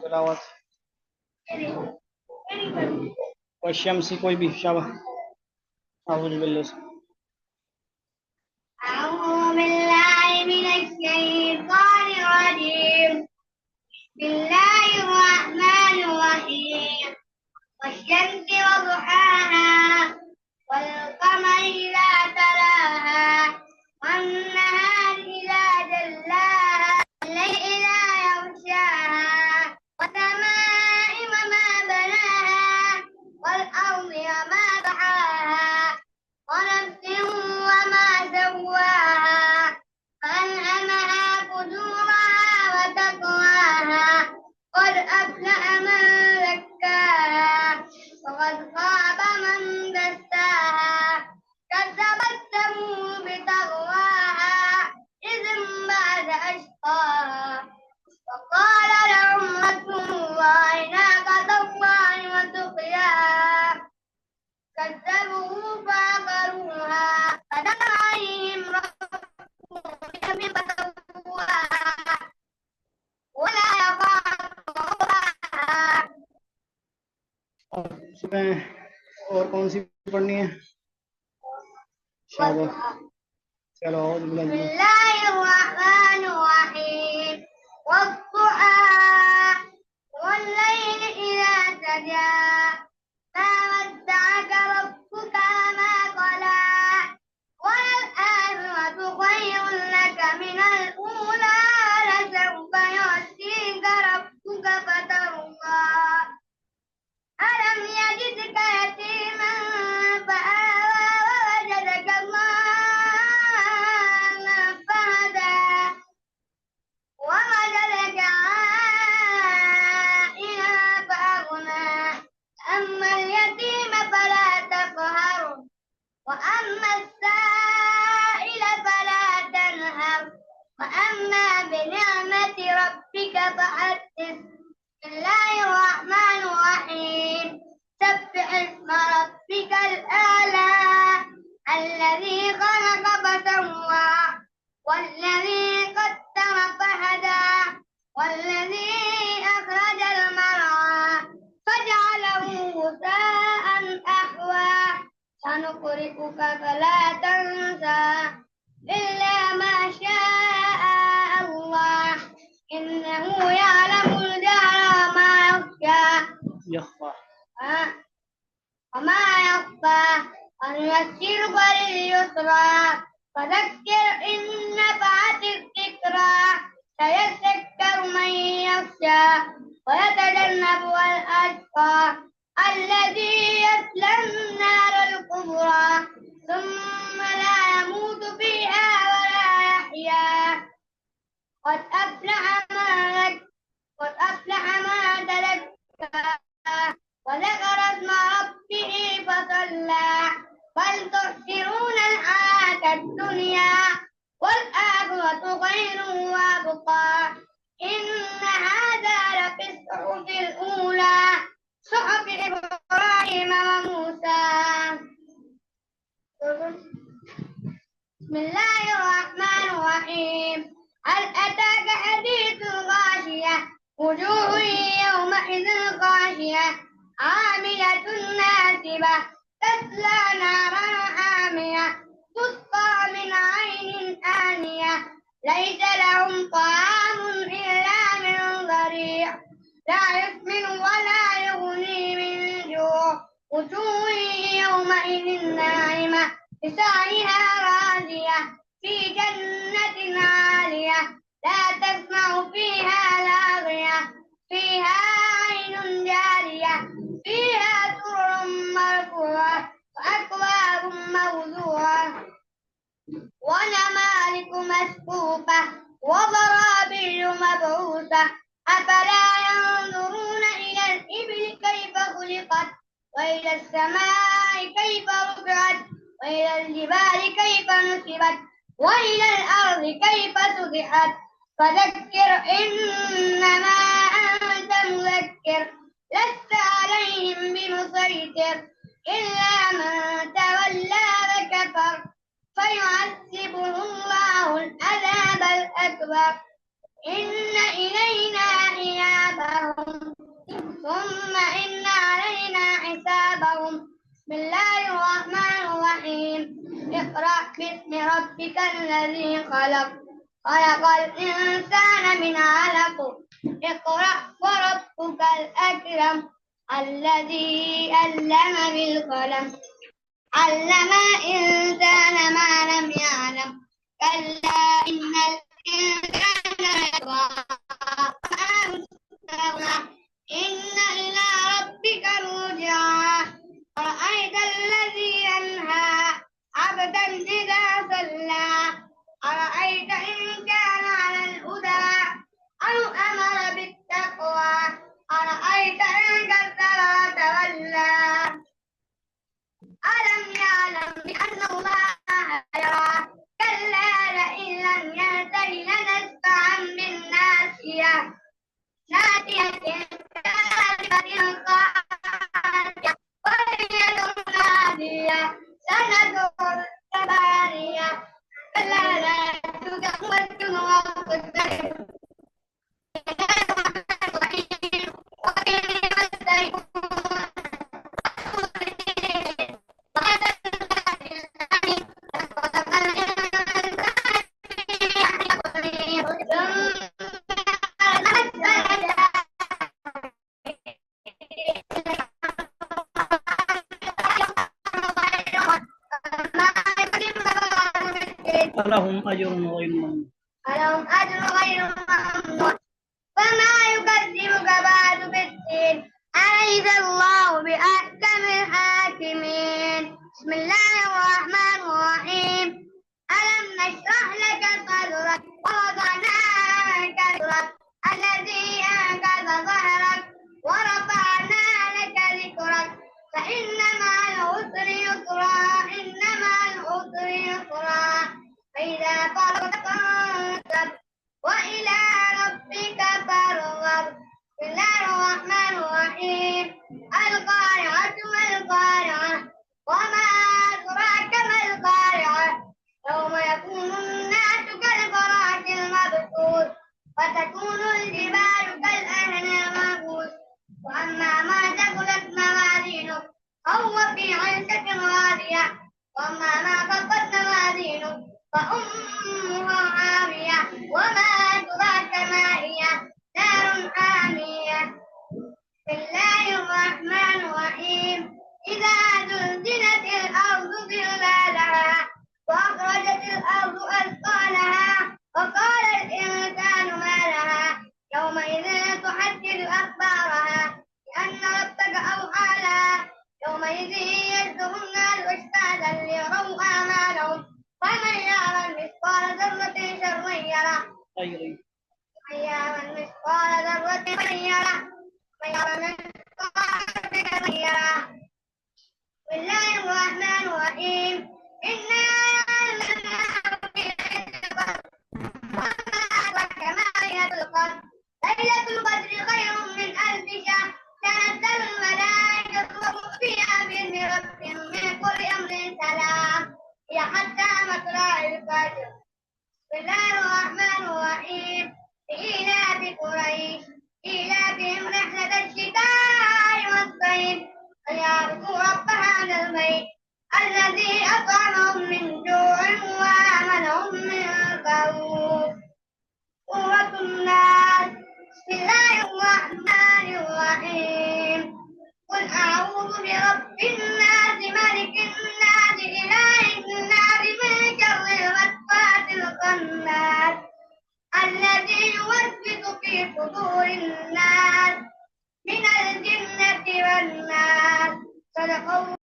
तिलावत والشمس कोई भी शाबाश أعوذ بالله أعوذ بالله من الشيطان الرجيم بسم الله الرحمن الرحيم والشمس وضحاها والقمر إذا تلاها والنهار إذا جلاها والليل إذا يغشاها والسماء وما بناها والأرض وما طحاها ونفس وما سواها فألهمها فجورها وتقواها قد أفلح من زكاها وقد خاب من دساها كذبت ثمود بطغواها إذ انبعث أشقاها وقال لهم رسول الله ناقة الله وسقياها كذبوه فعقروها فدمر عليهم ربهم فسواها ولا يخاف عقباها और कौन सी पढ़नी है शाबाश चलो और بسم الله الرحمن الرحيم والضحى والليل إذا سجى ما ودعك ربك وما قلى وللآخرة خير لك من الأولى ولسوف يعطيك ربك فترضى ألم يجدك يتيما فآوى ووجدك ضالا فهدى ووجدك عائلا فأغنى أما اليتيم فلا تقهر وأما السائل فلا تنهر وأما بنعمة ربك فحدث بسم الله الرحمن الرحيم سبح اسم ربك الأعلى الذي خلق فسوى والذي قدر فهدى والذي أخرج المرعى فجعله غثاء أحوى سنقرئك فلا تنسى إلا ما شاء الله إنه يعلم الجهر وما يخفى وما يخفى ونيسرك لليسرى فذكر إن نفعت الذكرى سيذكر من يخشى ويتجنبها الأشقى الذي يصلى النار الكبرى ثم لا يموت فيها ولا يحيا قد أفلح ما تزكى وذكر اسم ربه فصلى بل تؤثرون الحياة الدنيا والآخرة خير وأبقى إن هذا لفي الصحف الأولى صحف إبراهيم وموسى بسم الله الرحمن الرحيم هل أتاك حديث الغاشية وجوه يومئذ خاشية عاملة ناصبة تصلى نارا حامية تسقى من عين آنية ليس لهم طعام إلا من ضريع لا يسمن ولا يغني من جوع وجوه يومئذ ناعمة لسعيها راضية في جنة عالية لا تسمع فيها لاغية فيها عين جارية فيها سرر مرفوعة وأكواب موضوعة ونمارق مسكوبة وضرابي مبعوثة أفلا ينظرون إلى الإبل كيف خلقت وإلى السماء كيف رفعت وإلى الجبال كيف نصبت وإلى الأرض كيف سطحت فذكر إنما أنت مذكر لست عليهم بمسيطر إلا من تولى وكفر فيعذبه الله العذاب الأكبر إن إلينا إيابهم ثم إن علينا حسابهم. بسم الله الرحمن الرحيم. اقرأ باسم ربك الذي خلق خلق الإنسان من علق اقرأ وربك الأكرم الذي علم بالقلم علم الإنسان ما لم يعلم كلا إن الإنسان ليطغى أن استغنى إن إلى ربك الرجعى أرأيت الذي ينهى عبدا إذا صلى أرأيت إن كان على الهدى أو أمر بالتقوى أرأيت إن كذب وتولى ألم يعلم بأن الله يرى كلا لئن لم ينته لنسفعا بالناصية ناتية كاذبة خاطئة وهي نادية سندعو الزبانية كلا لا تزكي وتطهر لهم أجر غير ممنون. ألهم أجر غير ممنون فما يكذبك بعد بالدين أليس الله بأحكم الحاكمين. بسم الله الرحمن الرحيم. ألم نشرح لك صدرك ووضعنا عنك وزرك الذي أنقض ظهرك ورفعنا لك ذكرك فإن مع العسر يسرا إن مع العسر يسرا فإذا فرغت فانصب وإلى ربك فارغب. بسم الله الرحمن الرحيم. القارعة ما القارعة وما أدراك ما القارعة يوم يكون الناس كالفراش المبثوث وتكون الجبال كالعهن المنفوش وأما ما ثقلت موازينه فهو في عيشة راضية وأما ما خفت موازينه فأمه عامية وما أدراك ما هي نار حامية. بسم الله الرحمن الرحيم. إذا زلزلت الأرض زلزالها وأخرجت الأرض أثقالها وقال الإنسان ما لها يومئذ تحدث أخبارها بأن ربك أوحى لها يومئذ يصدر الناس أشتاتا ليروا أعمالهم فمن يعمل مثقال ذرة شرا يره ومن يعمل مثقال ذرة خيرا يره ومن يعمل مثقال ذرة شرا يره. بسم الله الرحمن الرحيم. إنا أنزلناه في ليلة القدر وما أدراك ما ليلة القدر ليلة القدر خير من ألف شهر تنزل الملائكة والروح فيها بإذن ربهم من كل أمر سلام هي حتى مطلع الفجر. بسم الله الرحمن الرحيم. لإيلاف قريش إيلافهم رحلة الشتاء والصيف فليعبدوا رب هذا البيت الذي أطعمهم من جوع وآمنهم من خوف. سورة الناس. بسم الله الرحمن الرحيم. قل أعوذ برب الناس ملك الناس إله الناس من شر الوسواس الخناس الذي يوسوس في صدور الناس من الجنة والناس. صدق الله.